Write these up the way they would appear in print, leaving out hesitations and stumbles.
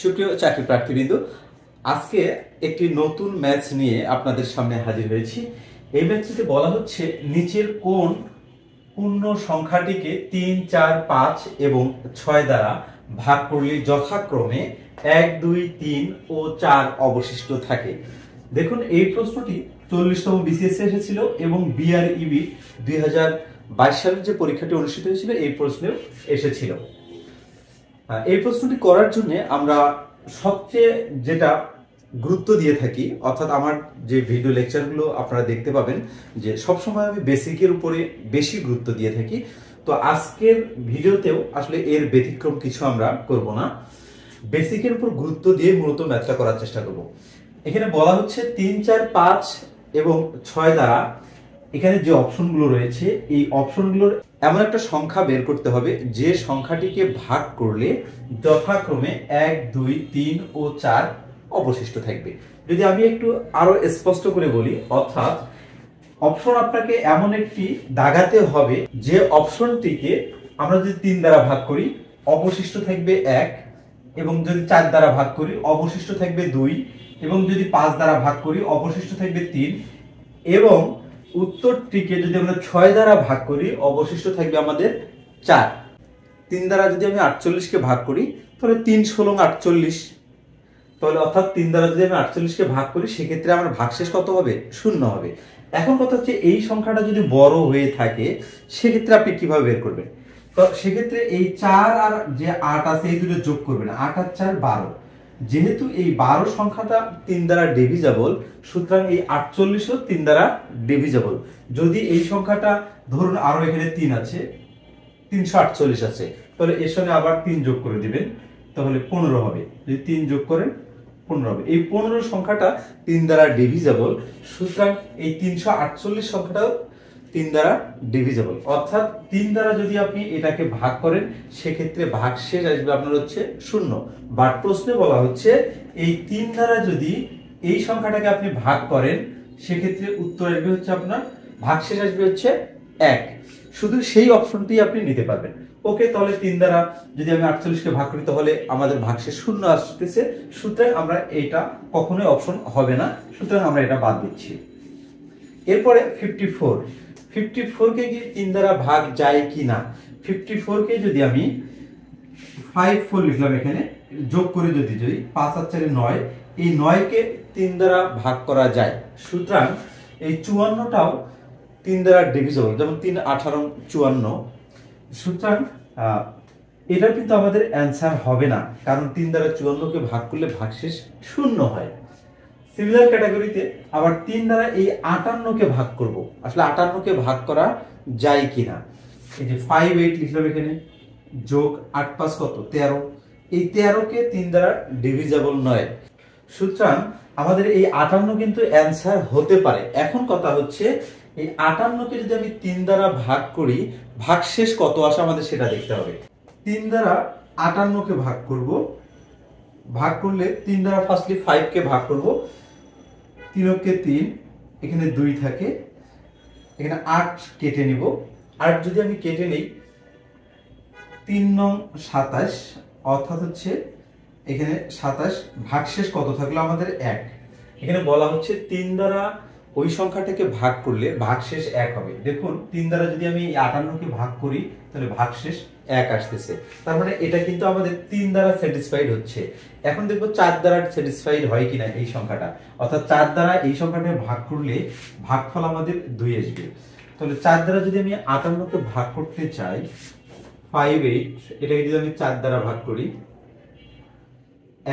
সুপ্রিয় চাকরি প্রার্থীবৃন্দ, আজকে একটি নতুন ম্যাথস নিয়ে আপনাদের সামনে হাজির হয়েছি। এই ম্যাথসটিতে বলা হচ্ছে নিচের কোন পূর্ণ সংখ্যাটিকে 3, 4, 5 এবং 6 দ্বারা ভাগ করলে যথাক্রমে 1, 2, 3 ও 4 অবশিষ্ট থাকে। দেখুন, এই প্রশ্নটি 40তম বিসিএস এসেছিল এবং বিআরইবি 2022 সালের যে পরীক্ষাটি অনুষ্ঠিত হয়েছিল এই প্রশ্নেও এসেছিল। এই প্রশ্নটি করার জন্য আমরা সবচেয়ে যেটা গুরুত্ব দিয়ে থাকি, অর্থাৎ আমার যে ভিডিও লেকচারগুলো আপনারা দেখতে পাবেন যে সবসময় আমি বেসিকের উপরে বেশি গুরুত্ব দিয়ে থাকি। তো আজকের ভিডিওতেও আসলে এর ব্যতিক্রম কিছু আমরা করব না, বেসিকের উপর গুরুত্ব দিয়ে মূলত ম্যাথটা করার চেষ্টা করব। এখানে বলা হচ্ছে 3, 4, 5 এবং 6 দ্বারা এখানে যে অপশনগুলো রয়েছে এই অপশনগুলোর এমন একটা সংখ্যা বের করতে হবে যে সংখ্যাটিকে ভাগ করলে যথাক্রমে 1, 2, 3 ও 4 অবশিষ্ট থাকবে। যদি আমি একটু আরো স্পষ্ট করে বলি, অর্থাৎ অপশন আপনাকে এমন একটি দাগাতে হবে যে অপশনটিকে আমরা যদি 3 দ্বারা ভাগ করি অবশিষ্ট থাকবে 1, এবং যদি 4 দ্বারা ভাগ করি অবশিষ্ট থাকবে 2, এবং যদি 5 দ্বারা ভাগ করি অবশিষ্ট থাকবে 3, এবং উত্তরটিকে যদি আমরা 6 দ্বারা ভাগ করি অবশিষ্ট থাকবে আমাদের 4। 3 দ্বারা যদি আমি 48 কে ভাগ করি তাহলে 3 16 48, তাহলে অর্থাৎ 3 দ্বারা যদি আমি 48 কে ভাগ করি সেক্ষেত্রে আমার ভাগশেষ কত হবে? 0 হবে। এখন কথা হচ্ছে এই সংখ্যাটা যদি বড় হয়ে থাকে সেক্ষেত্রে আপনি কিভাবে বের করবেন? তো সেক্ষেত্রে এই 4 আর যে 8 আছে এই দুটো যোগ করবেন, 8 আর 4 12। যেহেতু এই 12 সংখ্যাটা 3 দ্বারা ডিভিজেবল, সুতরাং এই 48 ও 3 দ্বারা ডিভিজেবল। যদি এই সংখ্যাটা ধরুন আরো এখানে 3 আছে, 348 আছে, তাহলে এর সঙ্গে আবার 3 যোগ করে দিবেন, তাহলে 15 হবে। যদি 3 যোগ করেন 15 হবে। এই 15 সংখ্যাটা 3 দ্বারা ডিভিজেবল, সুতরাং এই 348 সংখ্যাটাও 3 দ্বারা ডিভিজেবল। অর্থাৎ 3 দ্বারা যদি আপনি এটাকে ভাগ করেন সেক্ষেত্রে ভাগশেষ আসবে আপনার হচ্ছে 0। বাট প্রশ্নে বলা হচ্ছে এই 3 দ্বারা যদি এই সংখ্যাটাকে আপনি ভাগ করেন সেক্ষেত্রে উত্তর আসবে হচ্ছে আপনার ভাগশেষ আসবে হচ্ছে 1। শুধু সেই অপশনটি আপনি নিতে পারবেন। ওকে, তাহলে 3 দ্বারা যদি আমি 48 কে ভাগ করি তাহলে আমাদের ভাগশেষ 0 আসতেছে, সুতরাং আমরা এটা কখনোই অপশন হবে না, সুতরাং আমরা এটা বাদ দিচ্ছি। এরপরে 54 কে কি 3 দ্বারা ভাগ যায় কি না? 54 কে যদি আমি 54 লিখলাম, এখানে যোগ করে যদি 5 আর 4 9, এই 9 কে 3 দ্বারা ভাগ করা যায়, সুতরাং এই 54টাও 3 দ্বারা ডিভিজেবল, যেমন 3 18 54। সুতরাং এটা কিন্তু আমাদের অ্যান্সার হবে না, কারণ 3 দ্বারা 54 কে ভাগ করলে ভাগশেষ 0 হয়। সিমিলার ক্যাটাগরিতে আবার 3 দ্বারা এই 58 কে ভাগ করব, আসলে 58 কে ভাগ করা যায় কিনা? এই যে 58 লিখলাম এখানে, যোগ 8 5 কত? 13। এই 13 কে 3 দ্বারা ডিভিজেবল নয়, সুতরাং আমাদের এই 58 কিন্তু অ্যান্সার হতে পারে। এখন কথা হচ্ছে এই 58 কে যদি আমি 3 দ্বারা ভাগ করি ভাগশেষ কত আসে আমাদের সেটা দেখতে হবে। 3 দ্বারা 58 কে ভাগ করব, ভাগ করলে 3 দ্বারা ফার্স্টলি 5 কে ভাগ করব, 3 কে 3, এখানে 2 থাকে, এখানে 8 কেটে নিব। 8 যদি আমি কেটে নেই 3 নং 27, অর্থাৎ হচ্ছে এখানে 27, ভাগশেষ কত থাকলো আমাদের 1। এখানে বলা হচ্ছে 3 দ্বারা ওই সংখ্যাটাকে ভাগ করলে ভাগশেষ 1 হবে। দেখুন 3 দ্বারা যদি আমি 58 কে ভাগ করি তাহলে ভাগশেষ 1 আসতেছে, তার মানে এটা কিন্তু আমাদের 3 দ্বারা স্যাটিসফাইড হচ্ছে। এখন দেখবো 4 দ্বারা স্যাটিসফাইড হয় কিনা এই সংখ্যাটা, অর্থাৎ 4 দ্বারা এই সংখ্যাটাকে ভাগ করলে ভাগফল আমাদের 2 আসবে। তাহলে 4 দ্বারা যদি আমি 58 কে ভাগ করতে চাই 58, এটাকে যদি আমি 4 দ্বারা ভাগ করি,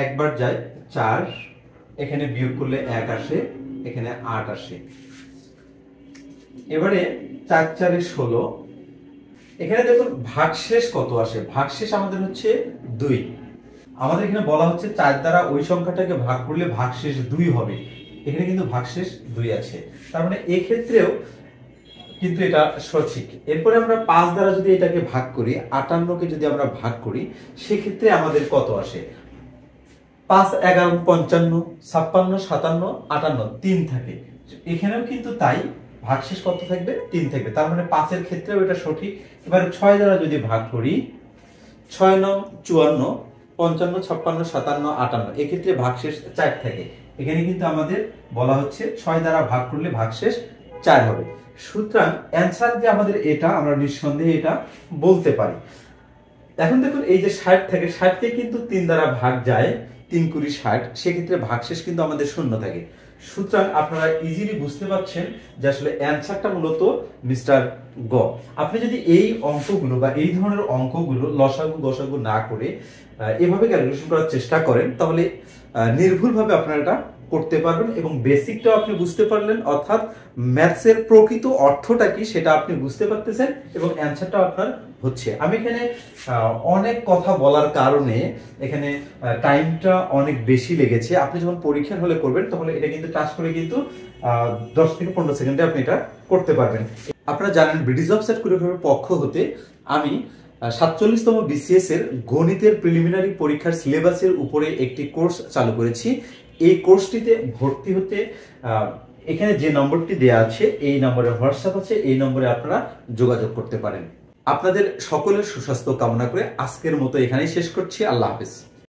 একবার যায় 4, এখানে বিয়োগ করলে 1 আসে, এখানে 8 আসে। এবারে 4 4 16, এখানে দেখুন ভাগশেষ কত আসে? ভাগশেষ আমাদের হচ্ছে 2। আমাদের এখানে বলা হচ্ছে 4 দ্বারা ওই সংখ্যাটাকে ভাগ করলে ভাগশেষ 2 হবে, এখানে কিন্তু ভাগশেষ 2 আছে, তার মানে এই ক্ষেত্রেও কিন্তু এটা সঠিক। এরপরে আমরা 5 দ্বারা যদি এটাকে ভাগ করি, 58 কে যদি আমরা ভাগ করি সেক্ষেত্রে আমাদের কত আসে? 5 11 55, 56 57 58, 3 থাকে। এখানেও কিন্তু তাই, ভাগশেষ কত থাকবে? 3 থাকবে, তার মানে 5 এর ক্ষেত্রেও এটা সঠিক। এবারে 6 দ্বারা যদি ভাগ করি, 6 নং 54, 55, 56, 57, 58 এক্ষেত্রে ভাগশেষ 4 থাকে। এখানে কিন্তু আমাদের বলা হচ্ছে 6 দ্বারা ভাগ করলে ভাগশেষ 4 হবে। সুতরাং অ্যান্সার যে আমাদের এটা, আমরা নিঃসন্দেহে এটা বলতে পারি। এখন দেখুন এই যে 60 থাকে, 60 কে কিন্তু 3 দ্বারা ভাগ যায়, 3 কুড়ি 60, সেক্ষেত্রে ভাগশেষ কিন্তু আমাদের শূন্য থাকে। সুতরাং আপনারা ইজিলি বুঝতে পারছেন যে আসলে অ্যান্সারটা মূলত মিস্টার গ। আপনি যদি এই অঙ্কগুলো বা এই ধরনের অঙ্কগুলো লসাগু গসাগু না করে এভাবে ক্যালকুলেশন করার চেষ্টা করেন, তাহলে নির্ভুলভাবে আপনারা এটা করতে পারবেন এবং বেসিকটাও আপনি বুঝতে পারলেন, অর্থাৎ ম্যাথসের প্রকৃত অর্থটা কি সেটা আপনি বুঝতে পারতেছেন এবং অ্যান্সারটাও আপনার হচ্ছে। আমি এখানে অনেক কথা বলার কারণে এখানে টাইমটা অনেক বেশি লেগেছে। আপনি যখন পরীক্ষার হলে করবেন তখন এটা কিন্তু টাচ করে কিন্তু 10 থেকে 15 সেকেন্ডে আপনি এটা করতে পারবেন। আপনারা জানেন ব্রিটিশ অফসেট কোরিওগ্রাফের পক্ষ হতে আমি 47তম বিসিএস এর গণিতের প্রিলিমিনারি পরীক্ষার সিলেবাসের উপরে একটি কোর্স চালু করেছি। এই কোর্সটিতে ভর্তি হতে এখানে যে নম্বরটি দেয়া আছে এই নম্বরে হোয়াটসঅ্যাপ আছে, এই নম্বরে আপনারা যোগাযোগ করতে পারেন। আপনাদের সকলের সুস্বাস্থ্য কামনা করে আজকের মতো এখানেই শেষ করছি। আল্লাহ হাফেজ।